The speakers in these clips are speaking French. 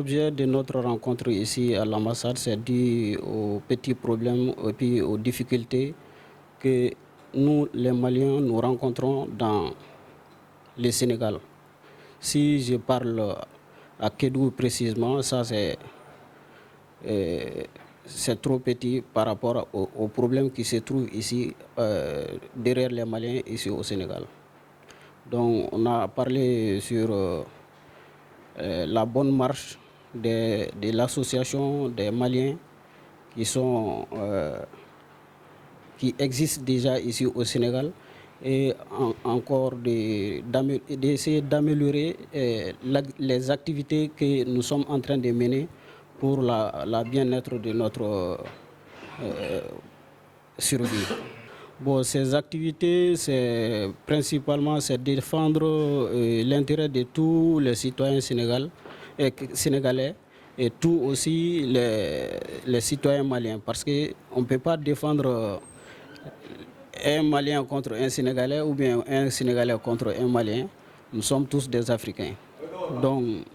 l'objet de notre rencontre ici à l'ambassade, c'est dû aux petits problèmes et puis aux difficultés que nous, les Maliens, nous rencontrons dans le Sénégal. Si je parle à Kédougou précisément, ça c'est trop petit par rapport aux problèmes qui se trouvent ici, derrière les Maliens, ici au Sénégal. Donc on a parlé sur la bonne marche de l'association des Maliens qui existent déjà ici au Sénégal et encore d'essayer d'améliorer les activités que nous sommes en train de mener pour la bien-être de notre survie. Bon, ces activités, c'est principalement défendre l'intérêt de tous les citoyens sénégalais et tous aussi les citoyens maliens. Parce qu'on ne peut pas défendre un Malien contre un Sénégalais ou bien un Sénégalais contre un Malien. Nous sommes tous des Africains. Donc,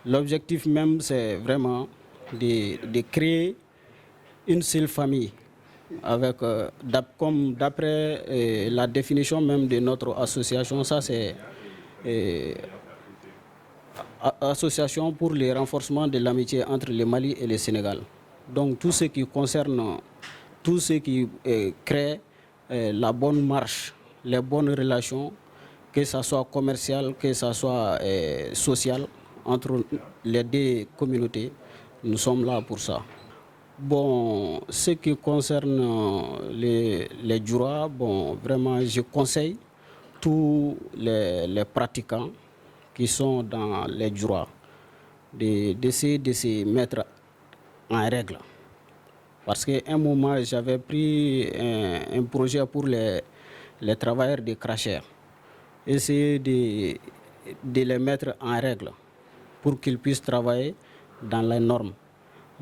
l'objectif même, c'est vraiment de créer une seule famille. Comme d'après la définition même de notre association, ça c'est association pour le renforcement de l'amitié entre le Mali et le Sénégal. Donc tout ce qui concerne, tout ce qui crée la bonne marche, les bonnes relations, que ce soit commercial, que ce soit social, entre les deux communautés, nous sommes là pour ça. Bon, ce qui concerne les Djoura, bon, vraiment, je conseille tous les pratiquants qui sont dans les Djoura d'essayer de se mettre en règle. Parce qu'à un moment, j'avais pris un projet pour les travailleurs des crachers. Essayer de les mettre en règle pour qu'ils puissent travailler dans les normes.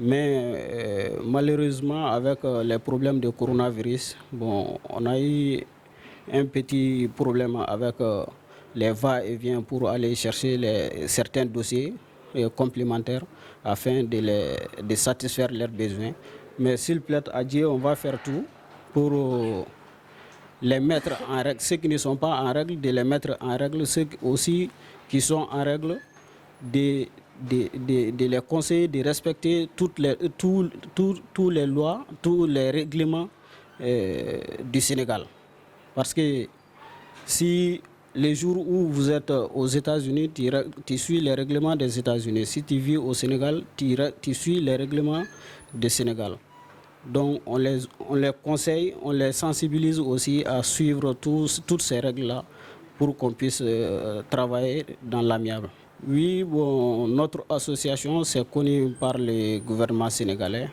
Mais malheureusement, avec les problèmes de coronavirus, bon, on a eu un petit problème avec les va-et-vient pour aller chercher certains dossiers complémentaires afin de satisfaire leurs besoins. Mais s'il plaît à Dieu, on va faire tout pour les mettre en règle. Ceux qui ne sont pas en règle, de les mettre en règle. Ceux aussi qui sont en règle, de les conseiller de respecter toutes les lois, tous les règlements du Sénégal. Parce que si les jours où vous êtes aux États-Unis, tu suis les règlements des États-Unis. Si tu vis au Sénégal, tu suis les règlements du Sénégal. Donc on les conseille, on les sensibilise aussi à suivre toutes ces règles-là pour qu'on puisse travailler dans l'amiable. Oui, bon, notre association s'est connue par le gouvernement sénégalais.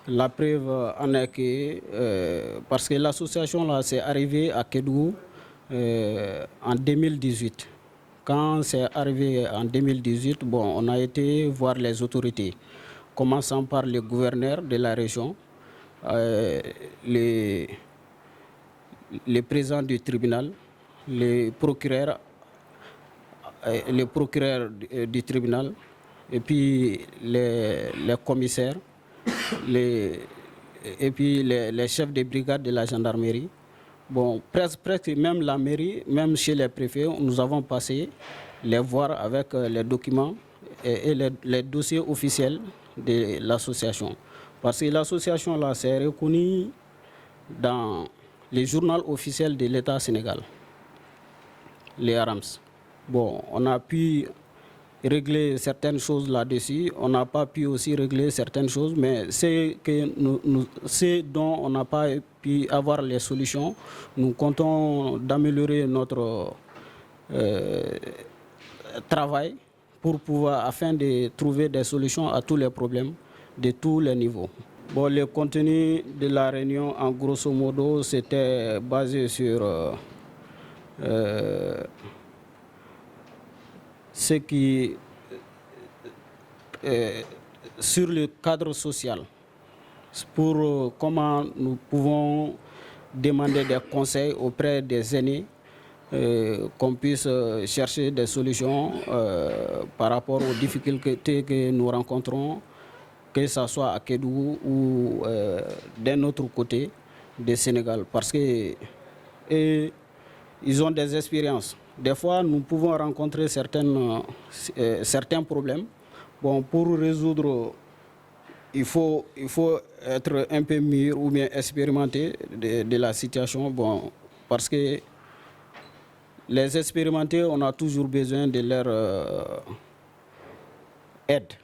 La preuve en est que, parce que l'association là s'est arrivée à Kédougou en 2018. Quand c'est arrivé en 2018, bon, on a été voir les autorités, commençant par le gouverneur de la région, le président du tribunal, le procureur du tribunal, et puis les commissaires, et puis les chefs de brigade de la gendarmerie. Bon, presque même la mairie, même chez les préfets, nous avons passé les voir avec les documents et les dossiers officiels de l'association. Parce que l'association là, c'est reconnu dans les journaux officiels de l'État sénégal, les ARAMS. Bon, on a pu régler certaines choses là-dessus, on n'a pas pu aussi régler certaines choses, mais c'est dont on n'a pas pu avoir les solutions. Nous comptons d'améliorer notre travail pour pouvoir, afin de trouver des solutions à tous les problèmes de tous les niveaux. Bon, le contenu de la réunion, en grosso modo, c'était basé sur sur le cadre social, pour comment nous pouvons demander des conseils auprès des aînés qu'on puisse chercher des solutions par rapport aux difficultés que nous rencontrons, que ce soit à Kédougou ou d'un autre côté du Sénégal, parce que ils ont des expériences. Des fois, nous pouvons rencontrer certains problèmes. Bon, pour résoudre, il faut être un peu mûr ou bien expérimenté de la situation. Bon, parce que les expérimentés, on a toujours besoin de leur aide.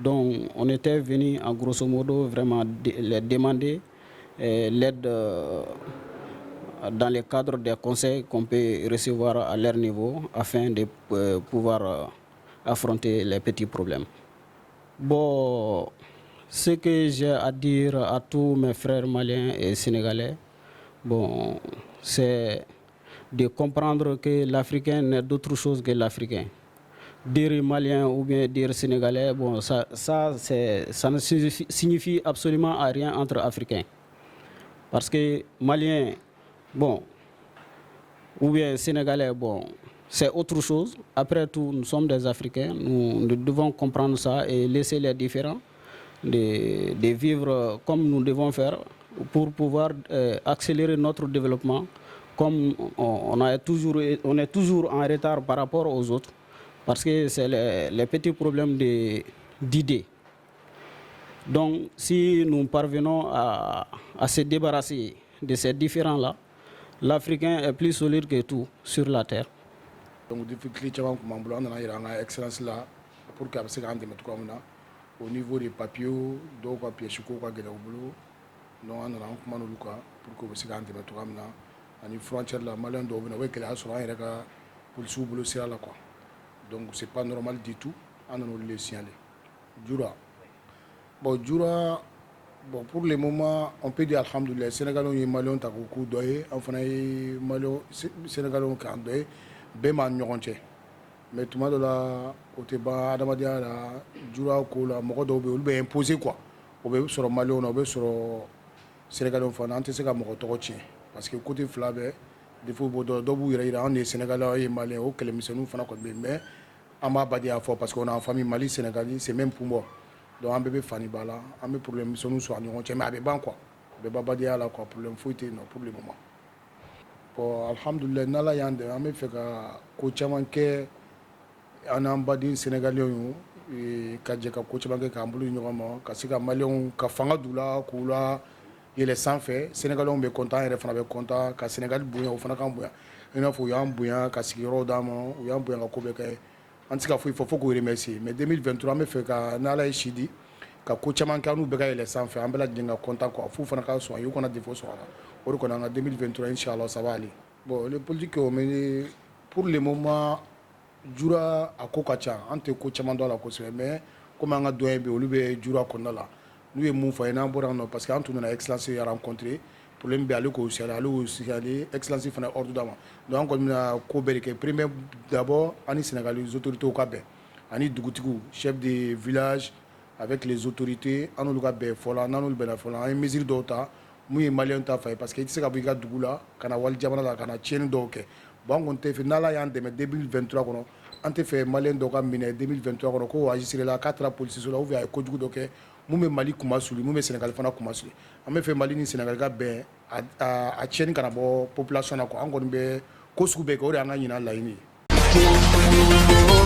Donc, on était venu en grosso modo vraiment les demander l'aide dans le cadre des conseils qu'on peut recevoir à leur niveau afin de pouvoir affronter les petits problèmes. Bon, ce que j'ai à dire à tous mes frères maliens et sénégalais, bon, c'est de comprendre que l'Africain n'est d'autre chose que l'Africain. Dire malien ou bien dire sénégalais, bon, ça ne signifie absolument à rien entre Africains. Parce que malien, bon, ou bien sénégalais, bon, c'est autre chose. Après tout, nous sommes des Africains, nous devons comprendre ça et laisser les différents de vivre comme nous devons faire pour pouvoir accélérer notre développement. Comme on est toujours en retard par rapport aux autres, parce que c'est les petits problèmes d'idées. Donc, si nous parvenons à se débarrasser de ces différends-là, l'Africain est plus solide que tout sur la terre. Donc, difficulté, on a excellence là pour que ça au niveau des papiers, donc papiers chiko quoi que boulot, non on a un comment nous quoi pour que ça ait une frontière là malin donc on a que la sur un regard pour le sous-boulot c'est là quoi. Donc c'est pas normal du tout, on a nous le signaler. Djoura. Bon Djoura, bon pour le moment on peut dire alhamdoulilah Sénégal on est malin t'as beaucoup doyé, enfin malin Sénégal on est doyé, ben man nyonche. Mais tout le monde là côté bas Adamadia là Djoura ko la moko do be imposé quoi. On be sur Mali on be sur Sénégal on fait anté c'est comme moko to tien parce que côté flabe des fois do bu ira on est sénégalais et malien au que les missions fana ko mais ama badi à fort parce qu'on a en famille Mali sénégalais c'est même pour moi. Donc un bébé fani bala, un peu problème missions nous soit on tien mais avec ban quoi. Be baba dia là quoi problème fouité non pour le moment. Bon alhamdoulilah nala yande ame fait ko chaman ke an badi sénégalais et ka je ka ko caman kɛ k'an bolo ɲɔgɔn ma ka se ka maliyɛnw ka fanga d'u la k'u la yɛlɛ sanfɛ sénégalais bɛ content an yɛrɛ fana bɛ content ka sénégal bonya o fana kan bonya i n'a fɔ u y'an bonya ka sigiyɔrɔ d'an ma u y'an bonya ka ko bɛɛ kɛ an tɛ se ka foyi fɔ fo k'u remercier mais 2023 an bɛ fɛ ka n'ala ye si di ka ko caman kɛ an n'u bɛɛ ka yɛlɛ sanfɛ an bɛɛ lajɛlen ka content quoi f'u fana ka sɔn y'u kana défaut sɔrɔ a la o de kɔni an ka 2023 inchallah ça va aller bon les politiques mais pour le moment Djoura a ko ka ca an tɛ ko caman dɔn a la kosɛbɛ mais comme an ka doyen bɛ olu bɛ Djoura kɔnɔna la n'u ye mun fɔ an ye n'an bɔra yan nɔ parce que an tun nana excellence à rencontrer problème bɛ ale k'o signaler excellence fana ordre d'a ma donc an kɔni bɛna ko bɛɛ de kɛ premier d'abord ani Sénégal les autorités ka bɛn ani dugutigiw chef de village avec les autorités an n'olu ka bɛn fɔ la n'an n'olu bɛnna fɔ la an ye mesure dɔw ta mun ye maliyɛn ta fa ye parce que i tɛ se ka bɔ i ka dugu la ka na wali jamana la ka na tiɲɛni dɔw kɛ bon on tɛ fɛ n'ala y'an dɛmɛ 2023 kɔnɔ an tɛ fɛ maliyɛn dɔ ka minɛ 2023 kɔnɔ ko agisser la k'a taara policiso la ou bien a ye kojugu dɔ kɛ mun bɛ Mali kumasuli mun bɛ Sénégal fana kumasuli an bɛ fɛ Mali ni Sénégal ka bɛn a tiɲɛni kana bɔ population na quoi an kɔni bɛ ko sugu bɛɛ kɛ o de y'an ka ɲinan laɲini ye.